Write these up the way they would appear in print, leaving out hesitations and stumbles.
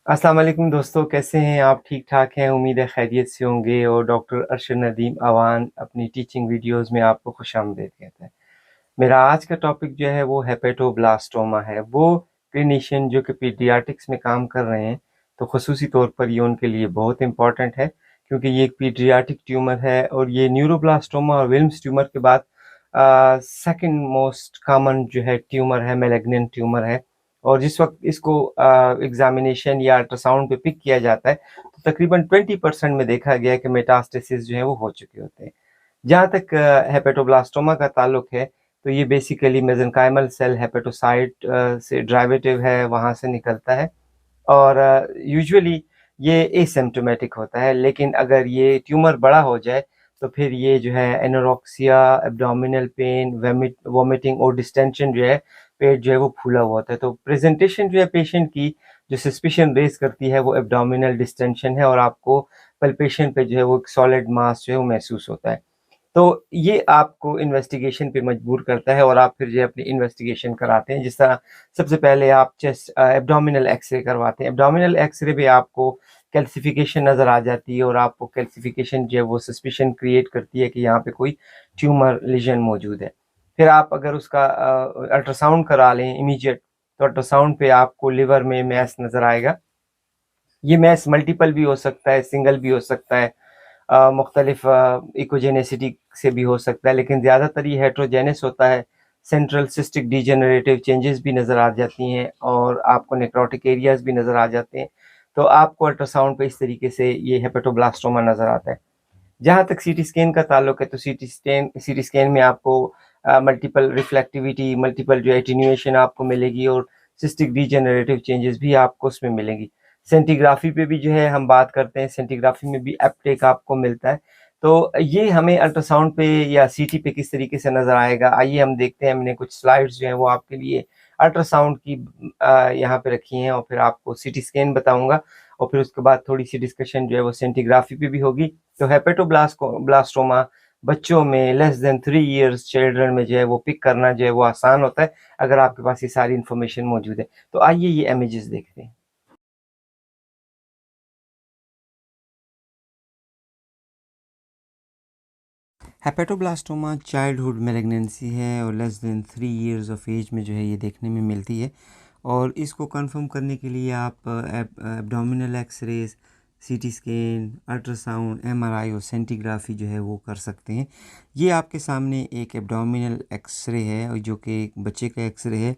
अस्सलाम वालेकुम दोस्तों, कैसे हैं आप? ठीक-ठाक हैं, उम्मीद है खैरियत से होंगे और डॉक्टर अरशद नदीम अवान अपनी टीचिंग वीडियोज़ में आपको खुशामदीद कहते हैं। मेरा आज का टॉपिक जो है वो हेपेटोब्लास्टोमा है। वो क्लिनिशियन जो कि पीडियाट्रिक्स में काम कर रहे हैं, तो ख़ुसूसी तौर पर ये उनके लिए बहुत इम्पोर्टेंट है क्योंकि ये एक पीडियाट्रिक ट्यूमर है और ये न्यूरोब्लास्टोमा और विल्म्स ट्यूमर के बाद सेकंड मोस्ट कॉमन जो है ट्यूमर है, मैलिग्नेंट ट्यूमर है। और जिस वक़्त इसको एग्ज़ामिनेशन या अल्ट्रासाउंड पे पिक किया जाता है, तो तकरीबन 20% में देखा गया है कि मेटास्टेसिस जो है वो हो चुके होते हैं। जहाँ तक हेपेटोब्लास्टोमा का ताल्लुक है, तो ये बेसिकली मेसेंकाइमल सेल हेपेटोसाइट से डेरिवेटिव है, वहाँ से निकलता है और यूजुअली ये एसिम्प्टोमेटिक होता है, लेकिन अगर ये ट्यूमर बड़ा हो जाए, तो फिर ये जो है एनोरेक्सिया, एब्डोमिनल पेन, वॉमिटिंग और डिस्टेंशन जो है, पेट जो है वो फूला हुआ होता है। तो प्रेज़ेंटेशन जो है पेशेंट की जो सस्पिशन रेज़ करती है, वो एब्डोमिनल डिस्टेंशन है और आपको पल्पेशन पे जो है वो एक सॉलिड मास जो है वो महसूस होता है। तो ये आपको इन्वेस्टिगेशन पे मजबूर करता है और आप फिर जो है अपनी इन्वेस्टिगेशन कराते हैं। जिस तरह सबसे पहले आप चेस्ट एब्डोमिनल एक्स-रे करवाते हैं। एब्डोमिनल एक्स-रे पे आपको कैल्सिफिकेशन नज़र आ जाती है और आपको कैल्सिफिकेशन जो है वो सस्पिशन क्रिएट करती है कि यहाँ पे कोई ट्यूमर लीजन मौजूद है। फिर आप अगर उसका अल्ट्रासाउंड करा लें इमीडिएट, तो अल्ट्रासाउंड पे आपको लिवर में मैस नज़र आएगा। ये मैस मल्टीपल भी हो सकता है, सिंगल भी हो सकता है। मुख्तलिफ इकोजेनेसिटी से भी हो सकता है, लेकिन ज़्यादातर ये हेट्रोजेनस होता है। सेंट्रल सिस्टिक डिजेनरेटिव चेंजेस भी नज़र आ जाती हैं और आपको नेक्रोटिक एरियाज़ भी नज़र आ जाते हैं। तो आपको अल्ट्रासाउंड पे इस तरीके से ये हेपेटोब्लास्टोमा नज़र आता है। जहाँ तक सीटी स्कैन का ताल्लुक है, तो सीटी स्कैन में आपको मल्टीपल रिफ्लेक्टिविटी, मल्टीपल जो एटेन्यूएशन आपको मिलेगी और सिस्टिक डिजेनरेटिव चेंजेस भी आपको उसमें मिलेंगी। सेंटीग्राफी पे भी जो है हम बात करते हैं, सेंटीग्राफी में भी अपटेक आपको मिलता है। तो ये हमें अल्ट्रासाउंड पे या सीटी पे किस तरीके से नज़र आएगा, आइए हम देखते हैं। हमने कुछ स्लाइड्स जो हैं वो आपके लिए अल्ट्रासाउंड की यहाँ पे रखी हैं और फिर आपको सीटी स्कैन बताऊँगा और फिर उसके बाद थोड़ी-सी डिस्कशन जो है वो सेंटीग्राफी पे भी होगी। तो ब्लास्टोमा बच्चों में लेस देन 3 इयर्स चिल्ड्रन में जो है वो पिक करना जो है वो आसान होता है, अगर आपके पास ये सारी इन्फॉर्मेशन मौजूद है। तो आइए ये इमेजेस देखते हैं। हेपेटोब्लास्टोमा चाइल्डहुड मैलिग्नेंसी है और less than 3 years of age में जो है ये देखने में मिलती है और इसको कंफर्म करने के लिए आप abdominal x rays, CT scan, ultrasound, MRI और सेंटीग्राफी जो है वो कर सकते हैं। ये आपके सामने एक एब्डोमिनल एक्सरे है और जो कि एक बच्चे का एक्सरे है।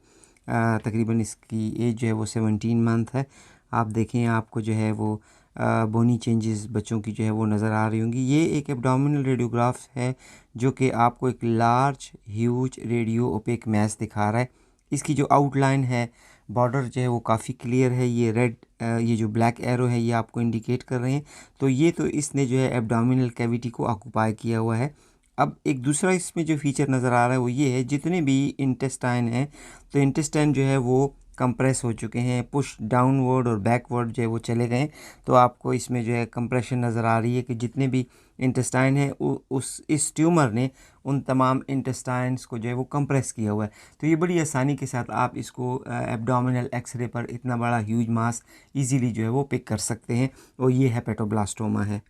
तकरीबन इसकी एज जो है वो 17 मंथ है। आप देखें, आपको जो है वो बोनी चेंजेस बच्चों की जो है वो नज़र आ रही होंगी। ये एक एब्डोमिनल रेडियोग्राफ है जो कि आपको एक large huge radio opaque mass दिखा रहा है। इसकी जो आउटलाइन है, बॉर्डर जो है वो काफ़ी क्लियर है। ये रेड ये जो ब्लैक एरो है ये आपको इंडिकेट कर रहे हैं। तो ये तो इसने जो है एब्डोमिनल कैविटी को ऑक्यूपाई किया हुआ है। अब एक दूसरा इसमें जो फीचर नज़र आ रहा है वो ये है, जितने भी इंटेस्टाइन हैं, तो इंटेस्टाइन जो है वो कंप्रेस हो चुके हैं, पुश डाउनवर्ड और बैकवर्ड जो है वो चले गए। तो आपको इसमें जो है कंप्रेशन नज़र आ रही है कि जितने भी इंटेस्टाइन हैं उस इस ट्यूमर ने उन तमाम इंटेस्टाइन्स को जो है वो कंप्रेस किया हुआ है। तो ये बड़ी आसानी के साथ आप इसको एब्डोमिनल एक्सरे पर इतना बड़ा ह्यूज मास इजीली जो है वो पिक कर सकते हैं और ये हेपेटोब्लास्टोमा है।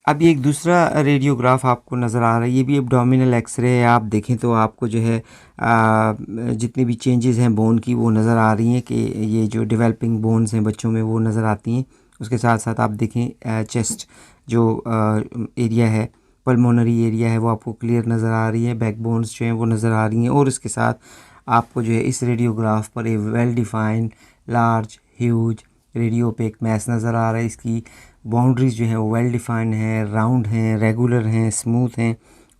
अब ये एक दूसरा रेडियोग्राफ आपको नज़र आ रहा है, ये भी एब्डोमिनल एक्सरे है। आप देखें तो आपको जो है जितनी भी चेंजेस हैं बोन की वो नज़र आ रही हैं कि ये जो डेवलपिंग बोन्स हैं बच्चों में वो नज़र आती हैं। उसके साथ साथ आप देखें चेस्ट जो एरिया है, पल्मोनरी एरिया है, वो आपको क्लियर नज़र आ रही है। बैक बोन्स जो हैं वो नज़र आ रही हैं और इसके साथ आपको जो है इस रेडियोग्राफ पर एक well defined large huge radio पे एक मैस नज़र आ रहा है। इसकी बाउंड्रीज जो हैं वो वेल डिफाइंड हैं, राउंड हैं, रेगुलर हैं, स्मूथ हैं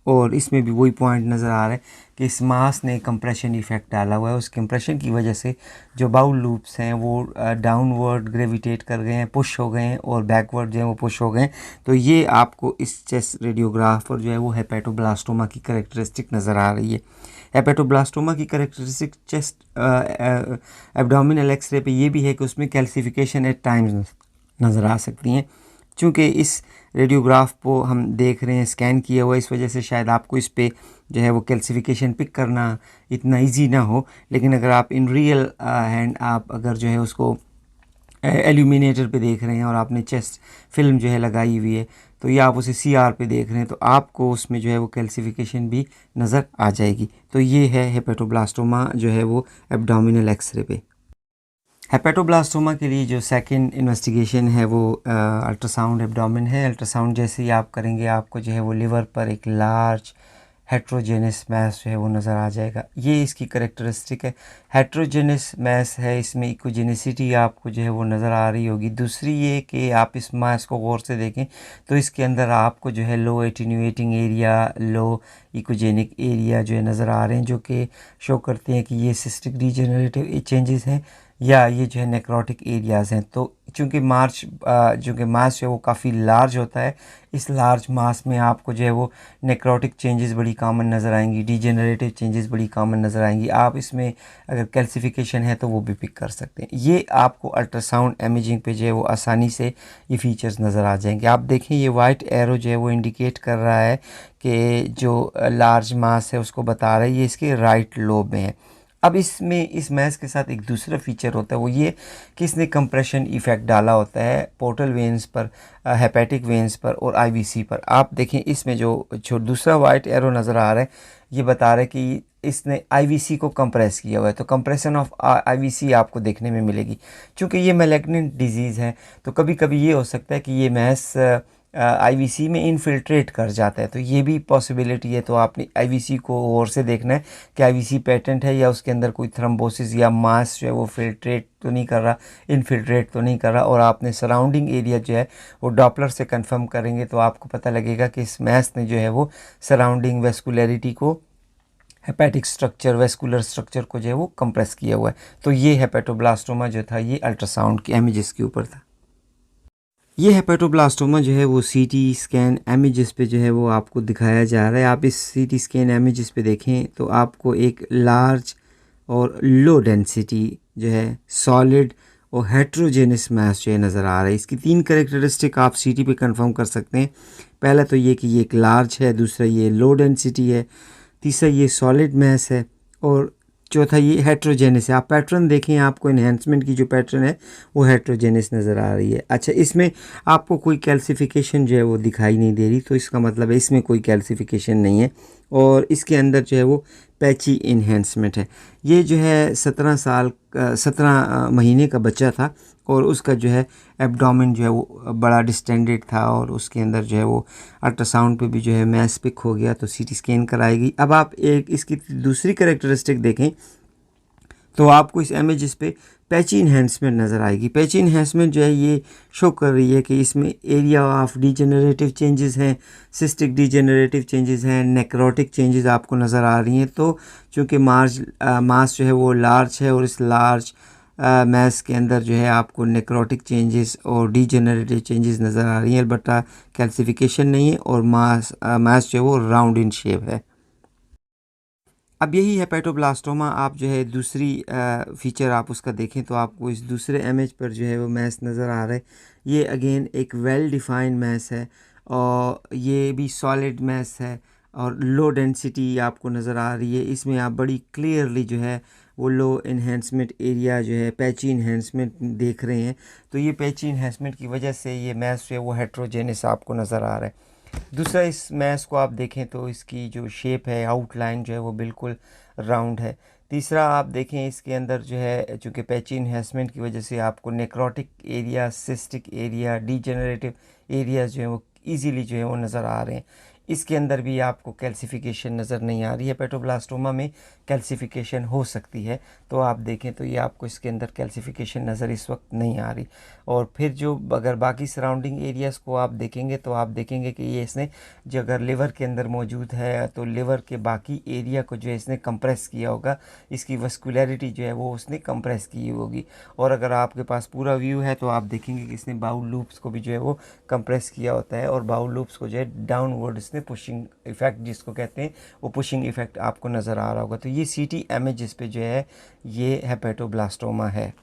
और इसमें भी वही पॉइंट नज़र आ रहा है कि इस मास ने कंप्रेशन इफ़ेक्ट डाला हुआ है। उस कंप्रेशन की वजह से जो बाउल लूप्स हैं वो डाउनवर्ड ग्रेविटेट कर गए हैं, पुश हो गए हैं और बैकवर्ड जो है वो पुश हो गए हैं। तो ये आपको इस चेस्ट रेडियोग्राफ पर जो है वो हेपेटोब्लास्टोमा की करेक्टरिस्टिक नज़र आ रही है। हेपेटोब्लास्टोमा की करेक्टरिस्टिक चेस्ट एब्डोमिनल एक्सरे पे ये भी है कि उसमें कैल्सिफिकेशन एट टाइम्स नज़र आ सकती हैं। चूँकि इस रेडियोग्राफ को हम देख रहे हैं स्कैन किया हुआ, इस वजह से शायद आपको इस पे जो है वो कैल्सिफिकेशन पिक करना इतना इजी ना हो, लेकिन अगर आप इन रियल हैंड आप अगर जो है उसको एल्यूमिनेटर पे देख रहे हैं और आपने चेस्ट फिल्म जो है लगाई हुई है, तो ये आप उसे CR पे देख रहे हैं, तो आपको उसमें जो है वो कैल्सिफिकेशन भी नज़र आ जाएगी। तो ये है हेपेटोब्लास्टोमा जो है वो एब्डोमिनल एक्सरे पे। हेपेटोब्लास्टोमा के लिए जो सेकंड इन्वेस्टिगेशन है वो अल्ट्रासाउंड एब्डोमेन है। अल्ट्रासाउंड जैसे ही आप करेंगे आपको जो है वो लिवर पर एक लार्ज हेट्रोजेनस मैस जो है वो नज़र आ जाएगा। ये इसकी करेक्टरिस्टिक है, हेट्रोजेनस मैस है, इसमें इकोजेनिसिटी आपको जो है वो नज़र आ रही होगी। दूसरी ये कि आप इस मैस को गौर से देखें तो इसके अंदर आपको जो है लो एटीन्यूएटिंग एरिया, लो इकोजेनिक एरिया जो है नज़र आ रहे हैं, जो कि शो करते हैं कि ये सिस्टिक डीजेनरेटिव चेंजेस हैं या ये जो है नेक्रोटिक एरियाज़ हैं। तो चूँकि जो कि मास है वो काफ़ी लार्ज होता है, इस लार्ज मास में आपको जो है वो नेक्रोटिक चेंजेस बड़ी कॉमन नज़र आएंगी, डीजेनरेटिव चेंजेस बड़ी कॉमन नज़र आएंगी। आप इसमें अगर कैल्सिफिकेशन है तो वो भी पिक कर सकते हैं। ये आपको अल्ट्रासाउंड इमेजिंग पे जो है वो आसानी से ये फीचर्स नज़र आ जाएंगे। आप देखें ये वाइट एरो जो है वो इंडिकेट कर रहा है कि जो लार्ज मास है उसको बता रहा है ये इसके राइट लोब में है। अब इसमें इस मैस के साथ एक दूसरा फीचर होता है, वो ये कि इसने कंप्रेशन इफ़ेक्ट डाला होता है पोर्टल वेन्स पर, हेपेटिक वेन्स पर और आईवीसी पर। आप देखें इसमें जो दूसरा वाइट एरो नज़र आ रहा है ये बता रहा है कि इसने आईवीसी को कंप्रेस किया हुआ है, तो कंप्रेशन ऑफ आईवीसी आपको देखने में मिलेगी। चूँकि ये मैलिग्नेंट डिजीज़ है तो कभी कभी ये हो सकता है कि ये मैस आईवीसी में इनफिल्ट्रेट कर जाता है, तो ये भी पॉसिबिलिटी है। तो आपने आईवीसी को गौर से देखना है कि आईवीसी पेटेंट है या उसके अंदर कोई थ्रोम्बोसिस या मास जो है वो फिल्ट्रेट तो नहीं कर रहा, इनफिल्ट्रेट तो नहीं कर रहा। और आपने सराउंडिंग एरिया जो है वो डॉपलर से कंफर्म करेंगे तो आपको पता लगेगा कि इस मैस ने जो है वो सराउंडिंग वेस्कुलरिटी को, हेपेटिक स्ट्रक्चर, वेस्कुलर स्ट्रक्चर को जो है वो कंप्रेस किया हुआ है। तो ये हेपेटोब्लास्टोमा जो था ये अल्ट्रासाउंड की इमेजेस के ऊपर था। ये हेपेटोब्लास्टोमा जो है वो सीटी स्कैन इमेजेस पे जो है वो आपको दिखाया जा रहा है। आप इस सीटी स्कैन इमेजेस पे देखें तो आपको एक लार्ज और लो डेंसिटी जो है सॉलिड और हेट्रोजेनस मैस जो है नज़र आ रहा है। इसकी 3 कैरेक्टरिस्टिक आप सीटी पे कंफर्म कर सकते हैं। पहला तो ये कि ये एक लार्ज है, दूसरा ये लो डेंसिटी है, तीसरा ये सॉलिड मैस है और चौथा ये हेट्रोजेनस है। आप पैटर्न देखें, आपको इन्हेंसमेंट की जो पैटर्न है वो हेट्रोजेनस नज़र आ रही है। अच्छा, इसमें आपको कोई कैल्सिफिकेशन जो है वो दिखाई नहीं दे रही, तो इसका मतलब है इसमें कोई कैल्सिफिकेशन नहीं है और इसके अंदर जो है वो पैची इन्हेंसमेंट है। ये जो है 17 महीने का बच्चा था और उसका जो है एब्डोमेन जो है वो बड़ा डिस्टेंडेड था और उसके अंदर जो है वो अल्ट्रासाउंड पे भी जो है मैस पिक हो गया, तो सीटी स्कैन कराएगी। अब आप एक इसकी दूसरी कैरेक्टरिस्टिक देखें तो आपको इस इमेजेस पे पैची इन्हेंसमेंट नज़र आएगी। पैची इन्हेंसमेंट जो है ये शो कर रही है कि इसमें एरिया ऑफ डीजेनरेटिव चेंजेस हैं, सिस्टिक डीजेनरेटिव चेंजेस हैं, नेक्रोटिक चेंजेस आपको नज़र आ रही हैं। तो चूँकि मास जो है वो लार्ज है और इस लार्ज मैस के अंदर जो है आपको नेक्रोटिक चेंजेस और डीजेनरेटिव चेंजेस नज़र आ रही हैं, अलबत्ता कैल्सिफिकेशन नहीं है और मास जो है वो राउंड इन शेप है। अब यही हेपेटोब्लास्टोमा आप जो है दूसरी फीचर आप उसका देखें तो आपको इस दूसरे इमेज पर जो है वो मैस नज़र आ रहा है। ये अगेन एक वेल डिफाइंड मैस है और ये भी सॉलिड मैस है और लो डेंसिटी आपको नज़र आ रही है। इसमें आप बड़ी क्लियरली जो है वो लो इन्हेंसमेंट एरिया जो है पैची इन्हेंसमेंट देख रहे हैं। तो ये पैची इन्हेंसमेंट की वजह से ये मैस जो है वो हेट्रोजेनस आपको नज़र आ रहा है। दूसरा, इस मैस को आप देखें तो इसकी जो शेप है, आउटलाइन जो है वो बिल्कुल राउंड है। तीसरा, आप देखें इसके अंदर जो है चूँकि पैची इन्हेंसमेंट की वजह से आपको necrotic area, cystic area, degenerative areas जो है वो ईजीली जो है वो नज़र आ रहे हैं। इसके अंदर भी आपको कैल्सिफिकेशन नज़र नहीं आ रही है। हेपेटोब्लास्टोमा में कैल्सिफिकेशन हो सकती है, तो आप देखें तो ये आपको इसके अंदर कैल्सिफिकेशन नज़र इस वक्त नहीं आ रही। और फिर जो अगर बाकी सराउंडिंग एरियाज़ को आप देखेंगे तो आप देखेंगे कि ये इसने जो अगर लिवर के अंदर मौजूद है तो लिवर के बाकी एरिया को जो है इसने कंप्रेस किया होगा, इसकी वस्कुलरिटी जो है वो उसने कंप्रेस की होगी। और अगर आपके पास पूरा व्यू है तो आप देखेंगे कि इसने बाउल लूप्स को भी जो है वो कंप्रेस किया होता है और बाउल लूप्स को जो है डाउनवर्ड इसने पुशिंग इफेक्ट जिसको कहते हैं वो पुशिंग इफेक्ट आपको नज़र आ रहा होगा। तो ये सीटी इमेजेस पे जो है ये हेपेटोब्लास्टोमा है।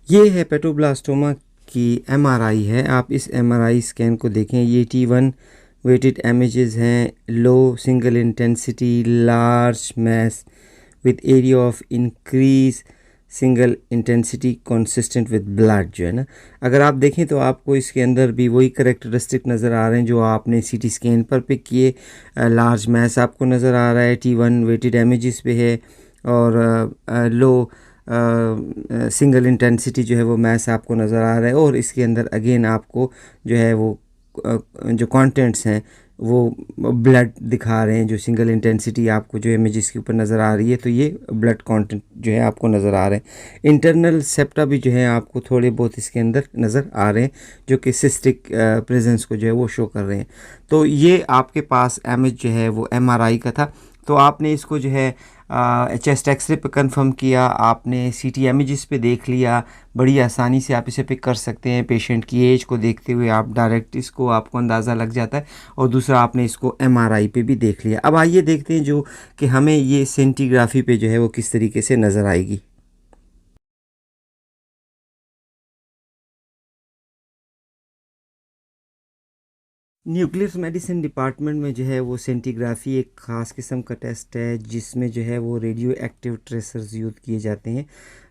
ये हेपेटोब्लास्टोमा की एमआरआई है। आप इस एमआरआई स्कैन को देखें, ये T1 वेटेड इमेजेस हैं। Low signal intensity large mass with area of increase signal intensity consistent with blood जो है ना, अगर आप देखें तो आपको इसके अंदर भी वही करेक्टरिस्टिक नज़र आ रहे हैं जो आपने सीटी स्कैन पर पिक किए। लार्ज मैस आपको नज़र आ रहा है, T1 वेटेड इमेजेस पे है, और लो सिंगल इंटेंसिटी जो है वो मैस आपको नज़र आ रहा है। और इसके अंदर अगेन आपको जो है वो जो कंटेंट्स हैं वो ब्लड दिखा रहे हैं, जो सिंगल इंटेंसिटी आपको जो इमेजेस के ऊपर नज़र आ रही है, तो ये ब्लड कंटेंट जो है आपको नज़र आ रहे हैं। इंटरनल सेप्टा भी जो है आपको थोड़े बहुत इसके अंदर नज़र आ रहे हैं, जो कि सिस्टिक प्रेजेंस को जो है वो शो कर रहे हैं। तो ये आपके पास इमेज जो है वो MRI का था। तो आपने इसको जो है चेस्ट एक्सरे पे कंफर्म किया, आपने सीटी इमेजेस पे देख लिया, बड़ी आसानी से आप इसे पिक कर सकते हैं। पेशेंट की एज को देखते हुए आप डायरेक्ट इसको आपको अंदाज़ा लग जाता है। और दूसरा आपने इसको MRI पे भी देख लिया। अब आइए देखते हैं जो कि हमें ये सेंटीग्राफी पे जो है वो किस तरीके से नज़र आएगी। न्यूक्लियर मेडिसिन डिपार्टमेंट में जो है वो सेंटीग्राफी एक ख़ास किस्म का टेस्ट है, जिसमें जो है वो रेडियो एक्टिव ट्रेसर्स यूज़ किए जाते हैं।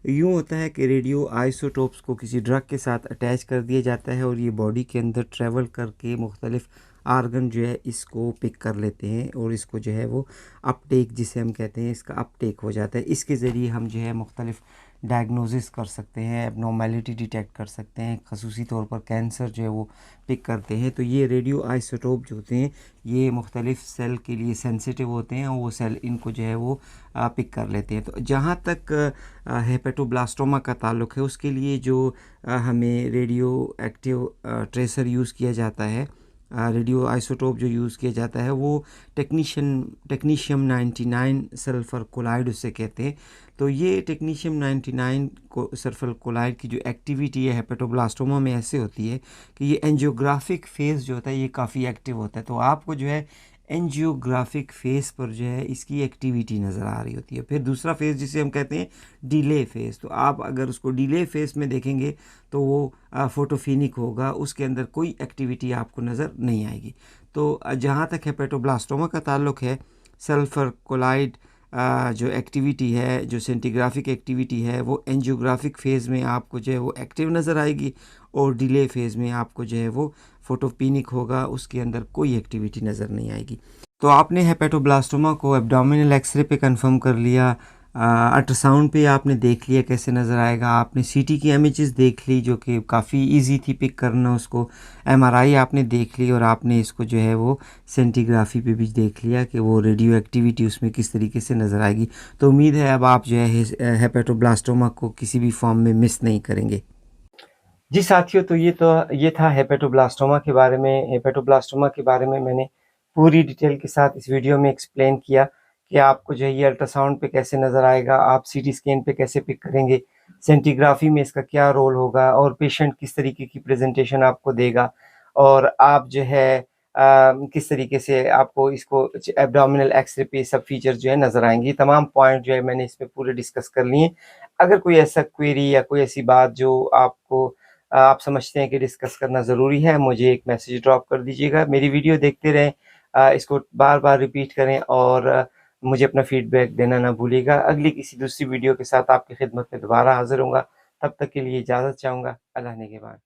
यूँ होता है कि रेडियो आइसोटोप्स को किसी ड्रग के साथ अटैच कर दिया जाता है, और ये बॉडी के अंदर ट्रैवल करके मुख्तलिफ आर्गन जो है इसको पिक कर लेते हैं, और इसको जो है वो अपटेक जिसे हम कहते हैं, इसका अपटेक हो जाता है। इसके ज़रिए हम जो है मुख्तलिफ डायग्नोसिस कर सकते हैं, एबनॉर्मेलिटी डिटेक्ट कर सकते हैं, खसूसी तौर पर कैंसर जो है वो पिक करते हैं। तो ये रेडियो आइसोटोप जो होते हैं ये मुख्तलिफ सेल के लिए सेंसिटिव होते हैं, और वो सेल इनको जो है वो पिक कर लेते हैं। तो जहाँ तक हेपेटोब्लास्टोमा का ताल्लुक़ है, उसके लिए जो हमें रेडियो एक्टिव ट्रेसर यूज़ किया जाता है, रेडियो आइसोटोप जो यूज़ किया जाता है वो टेक्नीशियम 99 सल्फ़र कोलाइड उसे कहते हैं। तो ये टेक्नीशियम 99 को सल्फ़र कोलाइड की जो एक्टिविटी है हेपेटोब्लास्टोमा में ऐसे होती है कि ये एंजियोग्राफिक फ़ेज़ जो होता है ये काफ़ी एक्टिव होता है। तो आपको जो है एंजियोग्राफिक फ़ेज़ पर जो है इसकी एक्टिविटी नज़र आ रही होती है। फिर दूसरा फ़ेज़ जिसे हम कहते हैं डिले फ़ेज़, तो आप अगर उसको डिले फ़ेज़ में देखेंगे तो वो फोटोफिनिक होगा, उसके अंदर कोई एक्टिविटी आपको नज़र नहीं आएगी। तो जहाँ तक हेपेटोब्लास्टोमा का ताल्लुक़ है, सल्फ़र कोलाइड जो एक्टिविटी है, जो सेंटीग्राफिक एक्टिविटी है, वो एंजियोग्राफिक फ़ेज़ में आपको जो है वो एक्टिव नज़र आएगी, और डिले फ़ेज़ में आपको जो है वो फोटोफिनिक होगा, उसके अंदर कोई एक्टिविटी नज़र नहीं आएगी। तो आपने हेपेटोब्लास्टोमा को एब्डोमिनल एक्सरे पे कंफर्म कर लिया, अल्ट्रासाउंड पे आपने देख लिया कैसे नज़र आएगा, आपने सीटी की इमेजेस देख ली जो कि काफ़ी इजी थी पिक करना उसको, MRI आपने देख ली, और आपने इसको जो है वो सेंटीग्राफी पे भी देख लिया कि वो रेडियो एक्टिविटी उसमें किस तरीके से नज़र आएगी। तो उम्मीद है अब आप जो है हेपेटोब्लास्टोमा को किसी भी फॉर्म में मिस नहीं करेंगे। जी साथियों, तो ये था हेपेटोब्लास्टोमा के बारे में। हेपेटोब्लास्टोमा के बारे में मैंने पूरी डिटेल के साथ इस वीडियो में एक्सप्लेन किया कि आपको जो है ये अल्ट्रासाउंड पे कैसे नज़र आएगा, आप सीटी स्कैन पे कैसे पिक करेंगे, सेंटीग्राफी में इसका क्या रोल होगा, और पेशेंट किस तरीके की प्रेजेंटेशन आपको देगा, और आप जो है किस तरीके से आपको इसको एब्डोमिनल एक्सरे पे सब फीचर्स जो है नज़र आएंगी। तमाम पॉइंट जो है मैंने इसमें पूरे डिस्कस कर लिए। अगर कोई ऐसा क्वेरी या कोई ऐसी बात जो आपको आप समझते हैं कि डिस्कस करना ज़रूरी है, मुझे एक मैसेज ड्रॉप कर दीजिएगा। मेरी वीडियो देखते रहें, इसको बार-बार रिपीट करें, और मुझे अपना फीडबैक देना ना भूलिएगा। अगली किसी दूसरी वीडियो के साथ आपकी खिदमत में दोबारा हाज़िर होऊँगा। तब तक के लिए इजाज़त चाहूँगा। अल्लाह ने के बाद।